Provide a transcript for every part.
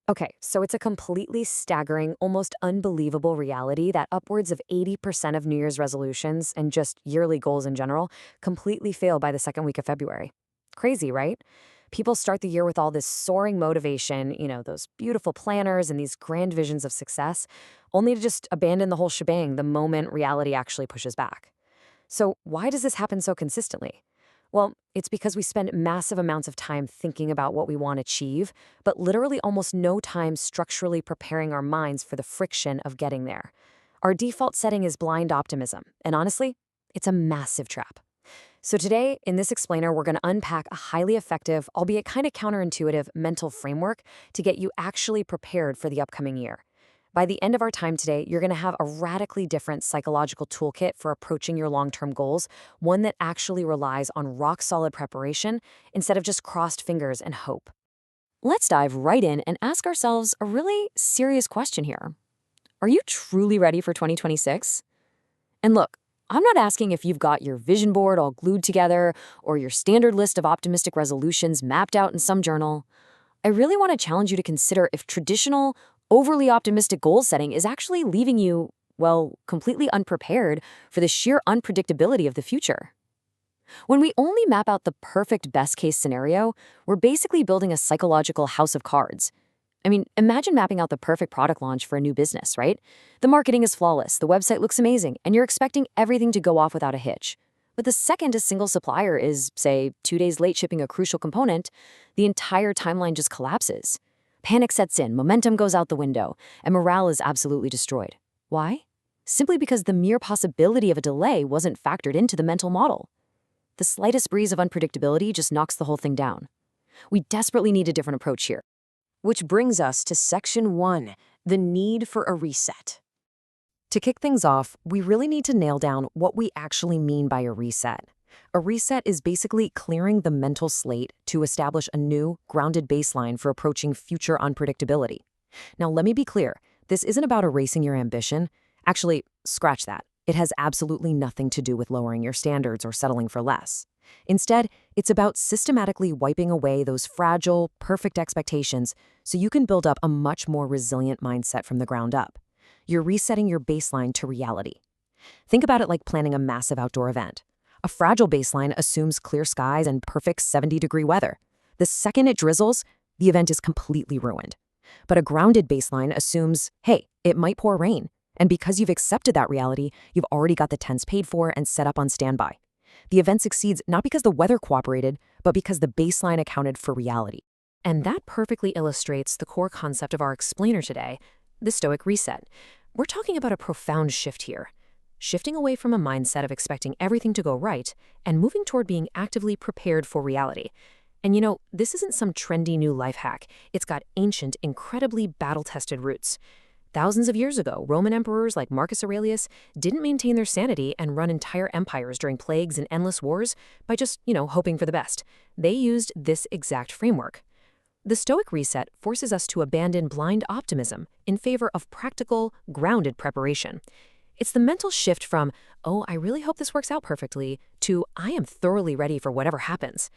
Okay, so it's a completely staggering, almost unbelievable reality that upwards of 80% of New Year's resolutions and just yearly goals in general completely fail by the second week of February. Crazy, right? People start the year with all this soaring motivation, those beautiful planners and these grand visions of success, only to just abandon the whole shebang the moment reality actually pushes back. So, why does this happen so consistently? Well, it's because we spend massive amounts of time thinking about what we want to achieve, but literally almost no time structurally preparing our minds for the friction of getting there. Our default setting is blind optimism, and honestly, it's a massive trap. So, today, in this explainer, we're going to unpack a highly effective, albeit kind of counterintuitive, mental framework to get you actually prepared for the upcoming year. By the end of our time today, you're going to have a radically different psychological toolkit for approaching your long term goals, one that actually relies on rock solid preparation instead of just crossed fingers and hope. Let's dive right in and ask ourselves a really serious question here. Are you truly ready for 2026? And look, I'm not asking if you've got your vision board all glued together or your standard list of optimistic resolutions mapped out in some journal. I really want to challenge you to consider if traditional, overly optimistic goal setting is actually leaving you, well, completely unprepared for the sheer unpredictability of the future. When we only map out the perfect best case scenario, we're basically building a psychological house of cards. I mean, imagine mapping out the perfect product launch for a new business, right? The marketing is flawless, the website looks amazing, and you're expecting everything to go off without a hitch. But the second a single supplier is, say, 2 days late shipping a crucial component, the entire timeline just collapses. Panic sets in, momentum goes out the window, and morale is absolutely destroyed. Why? Simply because the mere possibility of a delay wasn't factored into the mental model. The slightest breeze of unpredictability just knocks the whole thing down. We desperately need a different approach here. Which brings us to Section 1, the need for a reset. To kick things off, we really need to nail down what we actually mean by a reset. A reset is basically clearing the mental slate to establish a new, grounded baseline for approaching future unpredictability. Now, let me be clear, this isn't about erasing your ambition. Actually, scratch that. It has absolutely nothing to do with lowering your standards or settling for less. Instead, it's about systematically wiping away those fragile, perfect expectations so you can build up a much more resilient mindset from the ground up. You're resetting your baseline to reality. Think about it like planning a massive outdoor event. A fragile baseline assumes clear skies and perfect 70-degree weather. The second it drizzles, the event is completely ruined. But a grounded baseline assumes, hey, it might pour rain. And because you've accepted that reality, you've already got the tents paid for and set up on standby. The event succeeds not because the weather cooperated, but because the baseline accounted for reality. And that perfectly illustrates the core concept of our explainer today, the Stoic reset. We're talking about a profound shift here. Shifting away from a mindset of expecting everything to go right and moving toward being actively prepared for reality. And this isn't some trendy new life hack. It's got ancient, incredibly battle-tested roots. Thousands of years ago, Roman emperors like Marcus Aurelius didn't maintain their sanity and run entire empires during plagues and endless wars by just, hoping for the best. They used this exact framework. The Stoic reset forces us to abandon blind optimism in favor of practical, grounded preparation. It's the mental shift from, oh, I really hope this works out perfectly, to I am thoroughly ready for whatever happens.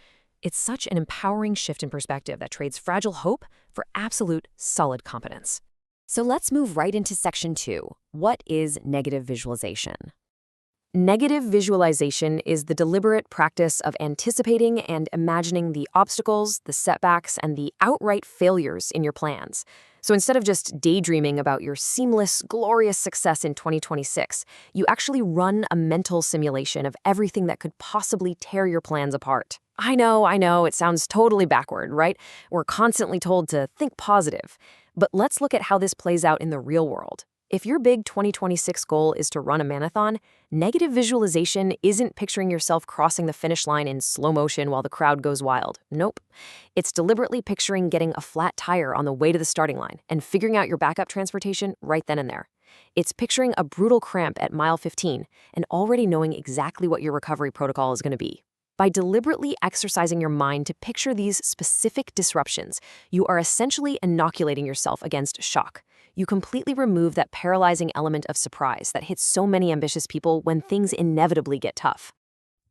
It's such an empowering shift in perspective that trades fragile hope for absolute, solid competence. So let's move right into Section 2. What is negative visualization? Negative visualization is the deliberate practice of anticipating and imagining the obstacles, the setbacks, and the outright failures in your plans. So instead of just daydreaming about your seamless, glorious success in 2026, you actually run a mental simulation of everything that could possibly tear your plans apart. I know, it sounds totally backward, right? We're constantly told to think positive. But let's look at how this plays out in the real world. If your big 2026 goal is to run a marathon, negative visualization isn't picturing yourself crossing the finish line in slow motion while the crowd goes wild. Nope. It's deliberately picturing getting a flat tire on the way to the starting line and figuring out your backup transportation right then and there. It's picturing a brutal cramp at mile 15 and already knowing exactly what your recovery protocol is going to be. By deliberately exercising your mind to picture these specific disruptions, you are essentially inoculating yourself against shock. You completely remove that paralyzing element of surprise that hits so many ambitious people when things inevitably get tough.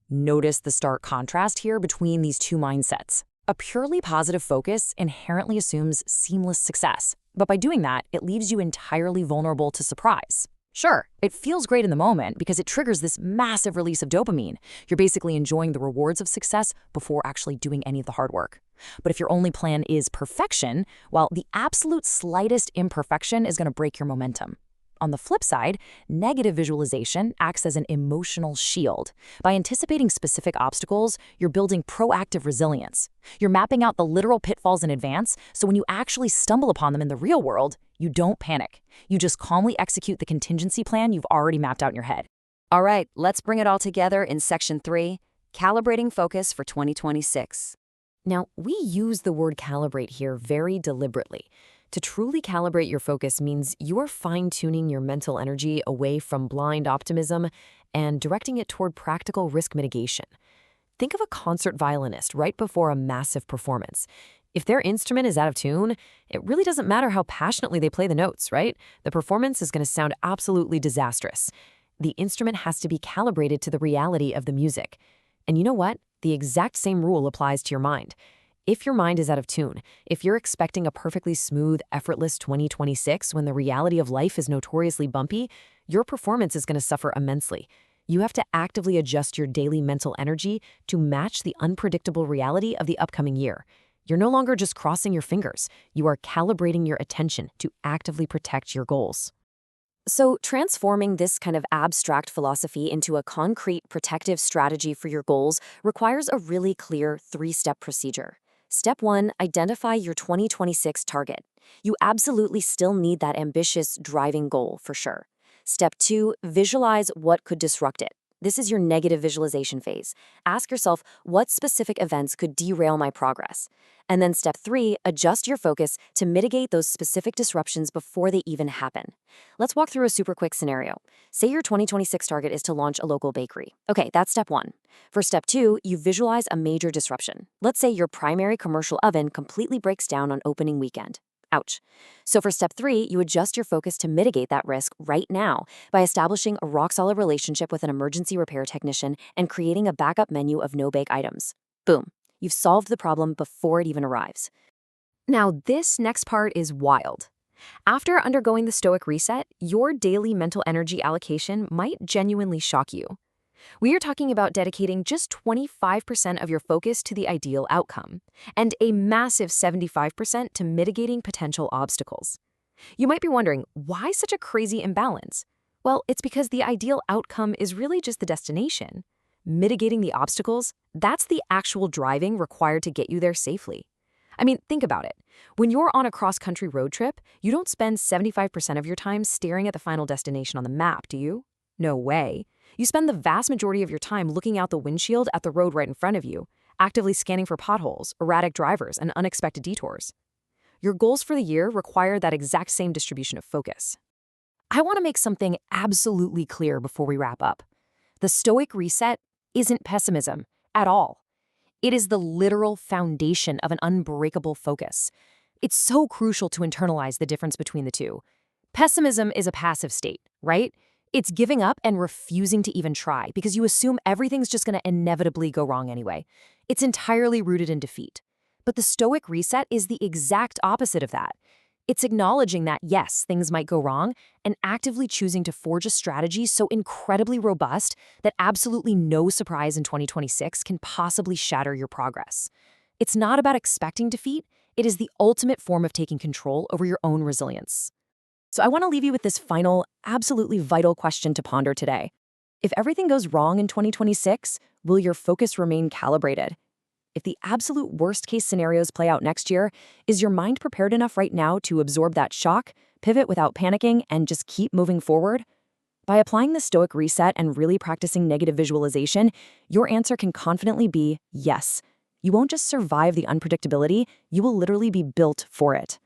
Notice the stark contrast here between these two mindsets. A purely positive focus inherently assumes seamless success, but by doing that, it leaves you entirely vulnerable to surprise. Sure, it feels great in the moment because it triggers this massive release of dopamine. You're basically enjoying the rewards of success before actually doing any of the hard work. But if your only plan is perfection, well, the absolute slightest imperfection is going to break your momentum. On the flip side, negative visualization acts as an emotional shield. By anticipating specific obstacles, you're building proactive resilience. You're mapping out the literal pitfalls in advance, so when you actually stumble upon them in the real world, you don't panic. You just calmly execute the contingency plan you've already mapped out in your head. All right, let's bring it all together in Section 3, Calibrating Focus for 2026. Now, we use the word calibrate here very deliberately. To truly calibrate your focus means you are fine-tuning your mental energy away from blind optimism and directing it toward practical risk mitigation. Think of a concert violinist right before a massive performance. If their instrument is out of tune, it really doesn't matter how passionately they play the notes, right? The performance is going to sound absolutely disastrous. The instrument has to be calibrated to the reality of the music. And you know what? The exact same rule applies to your mind. If your mind is out of tune, if you're expecting a perfectly smooth, effortless 2026 when the reality of life is notoriously bumpy, your performance is going to suffer immensely. You have to actively adjust your daily mental energy to match the unpredictable reality of the upcoming year. You're no longer just crossing your fingers. You are calibrating your attention to actively protect your goals. So, transforming this kind of abstract philosophy into a concrete protective strategy for your goals requires a really clear three-step procedure. Step 1, identify your 2026 target. You absolutely still need that ambitious, driving goal, for sure. Step 2, visualize what could disrupt it. This is your negative visualization phase. Ask yourself, what specific events could derail my progress? And then step 3, adjust your focus to mitigate those specific disruptions before they even happen. Let's walk through a super quick scenario. Say your 2026 target is to launch a local bakery. Okay, that's step 1. For step 2, you visualize a major disruption. Let's say your primary commercial oven completely breaks down on opening weekend. Ouch. So for step 3, you adjust your focus to mitigate that risk right now by establishing a rock-solid relationship with an emergency repair technician and creating a backup menu of no-bake items. Boom. You've solved the problem before it even arrives. Now, this next part is wild. After undergoing the Stoic reset, your daily mental energy allocation might genuinely shock you. We are talking about dedicating just 25% of your focus to the ideal outcome, and a massive 75% to mitigating potential obstacles. You might be wondering, why such a crazy imbalance? Well, it's because the ideal outcome is really just the destination. Mitigating the obstacles, that's the actual driving required to get you there safely. I mean, think about it. When you're on a cross-country road trip, you don't spend 75% of your time staring at the final destination on the map, do you? No way. You spend the vast majority of your time looking out the windshield at the road right in front of you, actively scanning for potholes, erratic drivers, and unexpected detours. Your goals for the year require that exact same distribution of focus. I want to make something absolutely clear before we wrap up. The Stoic reset isn't pessimism at all. It is the literal foundation of an unbreakable focus. It's so crucial to internalize the difference between the two. Pessimism is a passive state, right? It's giving up and refusing to even try because you assume everything's just going to inevitably go wrong anyway. It's entirely rooted in defeat. But the Stoic reset is the exact opposite of that. It's acknowledging that, yes, things might go wrong, and actively choosing to forge a strategy so incredibly robust that absolutely no surprise in 2026 can possibly shatter your progress. It's not about expecting defeat. It is the ultimate form of taking control over your own resilience. So I want to leave you with this final, absolutely vital question to ponder today. If everything goes wrong in 2026, will your focus remain calibrated? If the absolute worst-case scenarios play out next year, is your mind prepared enough right now to absorb that shock, pivot without panicking, and just keep moving forward? By applying the Stoic reset and really practicing negative visualization, your answer can confidently be yes. You won't just survive the unpredictability, you will literally be built for it.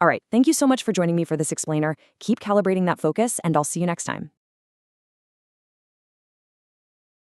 All right, thank you so much for joining me for this explainer. Keep calibrating that focus, and I'll see you next time.